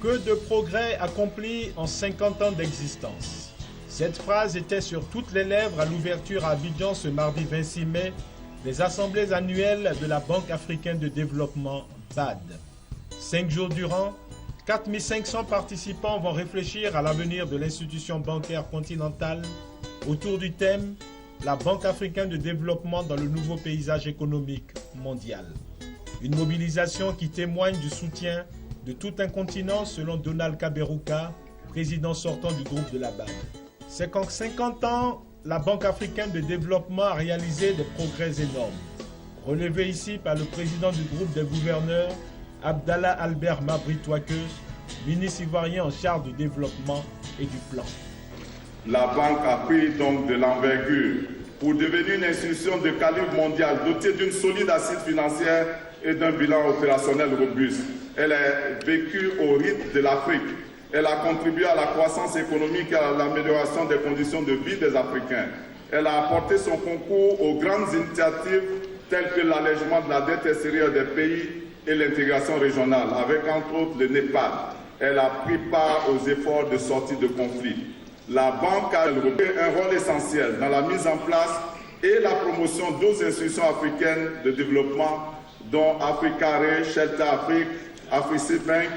Que de progrès accomplis en 50 ans d'existence. Cette phrase était sur toutes les lèvres à l'ouverture à Abidjan ce mardi 26 mai des assemblées annuelles de la Banque africaine de développement BAD. 5 jours durant, 4500 participants vont réfléchir à l'avenir de l'institution bancaire continentale autour du thème « La Banque africaine de développement dans le nouveau paysage économique mondial ». Une mobilisation qui témoigne du soutien de tout un continent selon Donald Kaberuka, président sortant du groupe de la BAD. C'est qu'en 50 ans, la Banque africaine de développement a réalisé des progrès énormes, relevés ici par le président du groupe des gouverneurs, Abdallah Albert Mabri-Touake, ministre ivoirien en charge du développement et du plan. La banque a pris donc de l'envergure pour devenir une institution de calibre mondial dotée d'une solide assise financière et d'un bilan opérationnel robuste. Elle a vécu au rythme de l'Afrique. Elle a contribué à la croissance économique et à l'amélioration des conditions de vie des Africains. Elle a apporté son concours aux grandes initiatives telles que l'allègement de la dette extérieure des pays et l'intégration régionale, avec entre autres le Népal. Elle a pris part aux efforts de sortie de conflits. La banque a joué un rôle essentiel dans la mise en place et la promotion d'11 institutions africaines de développement, dont Africaré, Shelter Afrique, AfriCBank,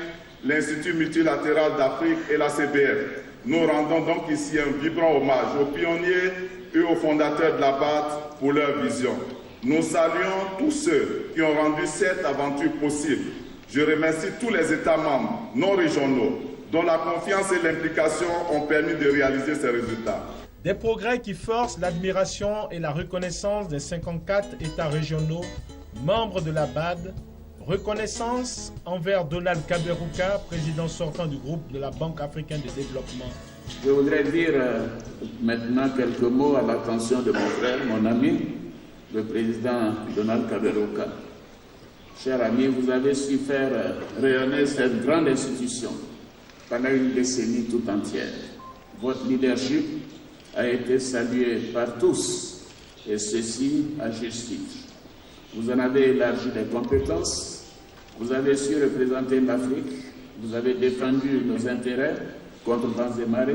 l'Institut multilatéral d'Afrique et la CBF. Nous rendons donc ici un vibrant hommage aux pionniers et aux fondateurs de la BAD pour leur vision. Nous saluons tous ceux qui ont rendu cette aventure possible. Je remercie tous les États membres non régionaux dont la confiance et l'implication ont permis de réaliser ces résultats. Des progrès qui forcent l'admiration et la reconnaissance des 54 États régionaux membres de la BAD, reconnaissance envers Donald Kaberuka, président sortant du groupe de la Banque africaine de développement. Je voudrais dire maintenant quelques mots à l'attention de mon frère, mon ami, le président Donald Kaberuka. Cher ami, vous avez su faire rayonner cette grande institution pendant une décennie tout entière. Votre leadership a été salué par tous, et ceci à juste titre. Vous en avez élargi les compétences, vous avez su représenter l'Afrique, vous avez défendu nos intérêts contre vents et marées,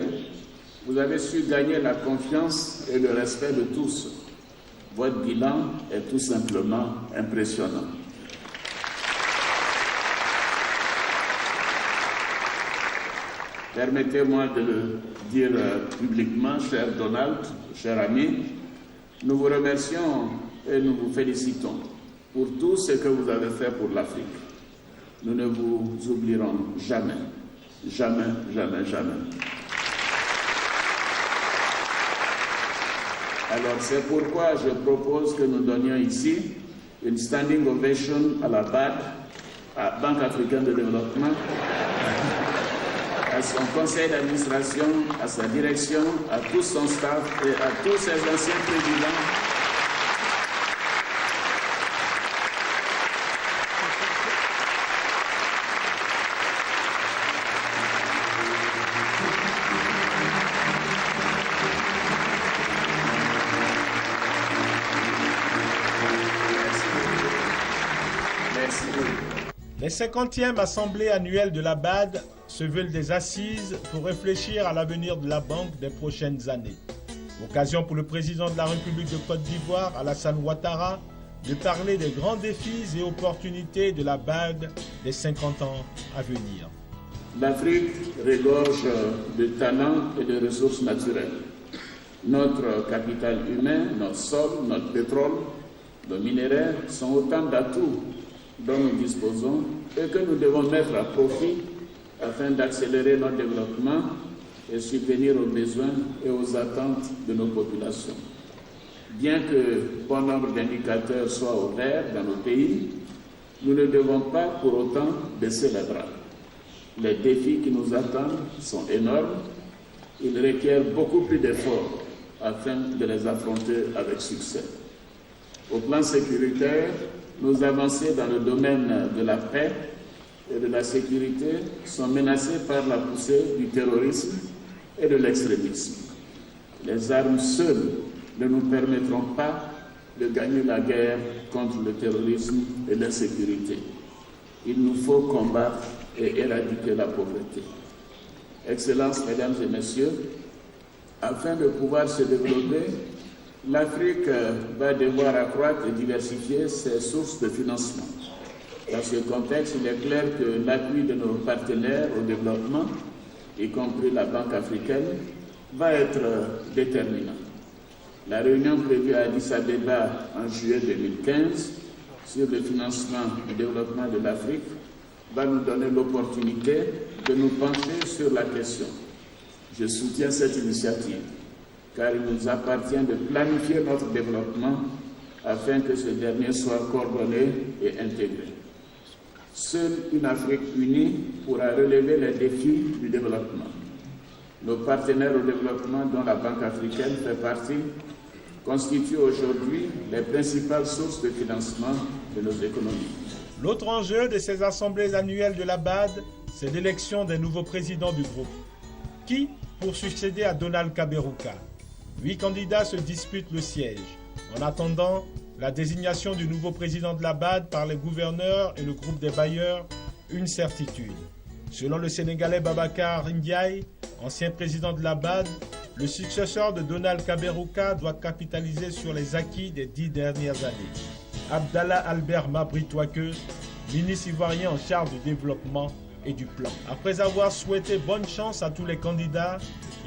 vous avez su gagner la confiance et le respect de tous. Votre bilan est tout simplement impressionnant. Permettez-moi de le dire publiquement, cher Donald, cher ami, nous vous remercions et nous vous félicitons pour tout ce que vous avez fait pour l'Afrique. Nous ne vous oublierons jamais, jamais, jamais, jamais. Alors c'est pourquoi je propose que nous donnions ici une standing ovation à la BAD, à Banque africaine de développement, à son conseil d'administration, à sa direction, à tout son staff et à tous ses anciens présidents. Les 50e assemblées annuelles de la BAD se veulent des assises pour réfléchir à l'avenir de la banque des prochaines années. Occasion pour le président de la République de Côte d'Ivoire, Alassane Ouattara, de parler des grands défis et opportunités de la BAD des 50 ans à venir. L'Afrique regorge de talents et de ressources naturelles. Notre capital humain, notre sol, notre pétrole, nos minerais sont autant d'atouts dont nous disposons et que nous devons mettre à profit afin d'accélérer notre développement et subvenir aux besoins et aux attentes de nos populations. Bien que bon nombre d'indicateurs soient au vert dans nos pays, nous ne devons pas pour autant baisser les bras. Les défis qui nous attendent sont énormes. Ils requièrent beaucoup plus d'efforts afin de les affronter avec succès. Au plan sécuritaire, nos avancées dans le domaine de la paix et de la sécurité sont menacées par la poussée du terrorisme et de l'extrémisme. Les armes seules ne nous permettront pas de gagner la guerre contre le terrorisme et l'insécurité. Il nous faut combattre et éradiquer la pauvreté. Excellences, Mesdames et Messieurs, afin de pouvoir se développer, l'Afrique va devoir accroître et diversifier ses sources de financement. Dans ce contexte, il est clair que l'appui de nos partenaires au développement, y compris la Banque africaine, va être déterminant. La réunion prévue à Addis Abeba en juillet 2015 sur le financement du développement de l'Afrique va nous donner l'opportunité de nous pencher sur la question. Je soutiens cette initiative car il nous appartient de planifier notre développement afin que ce dernier soit coordonné et intégré. Seule une Afrique unie pourra relever les défis du développement. Nos partenaires au développement, dont la Banque africaine fait partie, constituent aujourd'hui les principales sources de financement de nos économies. L'autre enjeu de ces assemblées annuelles de la BAD, c'est l'élection des nouveaux présidents du groupe. Qui pour succéder à Donald Kaberuka? 8 candidats se disputent le siège. En attendant la désignation du nouveau président de la BAD par les gouverneurs et le groupe des bailleurs, une certitude. Selon le Sénégalais Babacar Ndiaye, ancien président de la BAD, le successeur de Donald Kaberuka doit capitaliser sur les acquis des 10 dernières années. Abdallah Albert Mabri-Touake, ministre ivoirien en charge du développement et du plan. Après avoir souhaité bonne chance à tous les candidats,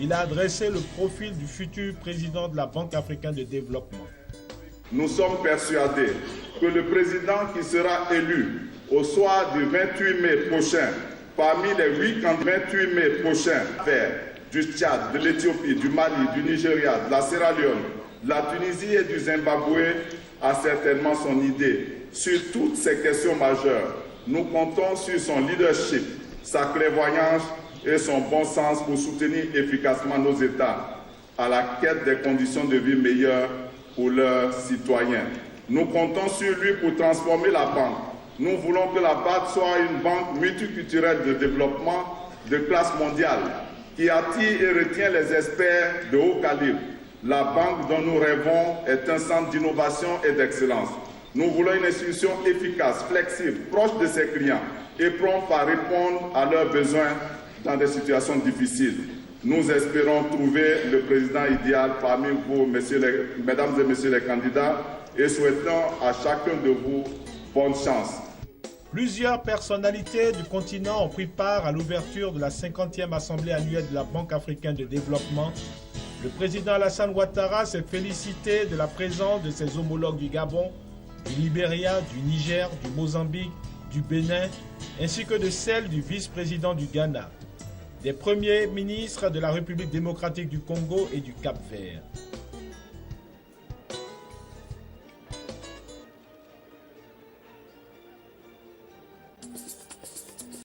il a adressé le profil du futur président de la Banque africaine de développement. Nous sommes persuadés que le président qui sera élu au soir du 28 mai prochain, parmi les 8 candidats 28 mai prochain, du Tchad, de l'Éthiopie, du Mali, du Nigeria, de la Sierra Leone, de la Tunisie et du Zimbabwe, a certainement son idée sur toutes ces questions majeures. Nous comptons sur son leadership, sa clairvoyance et son bon sens pour soutenir efficacement nos États à la quête des conditions de vie meilleures pour leurs citoyens. Nous comptons sur lui pour transformer la banque. Nous voulons que la BAD soit une banque multiculturelle de développement de classe mondiale qui attire et retient les experts de haut calibre. La banque dont nous rêvons est un centre d'innovation et d'excellence. Nous voulons une institution efficace, flexible, proche de ses clients et prompte à répondre à leurs besoins dans des situations difficiles. Nous espérons trouver le président idéal parmi vous, mesdames et messieurs les candidats, et souhaitons à chacun de vous bonne chance. Plusieurs personnalités du continent ont pris part à l'ouverture de la 50e Assemblée annuelle de la Banque africaine de développement. Le président Alassane Ouattara s'est félicité de la présence de ses homologues du Gabon, du Libéria, du Niger, du Mozambique, du Bénin, ainsi que de celle du vice-président du Ghana, des premiers ministres de la République démocratique du Congo et du Cap-Vert.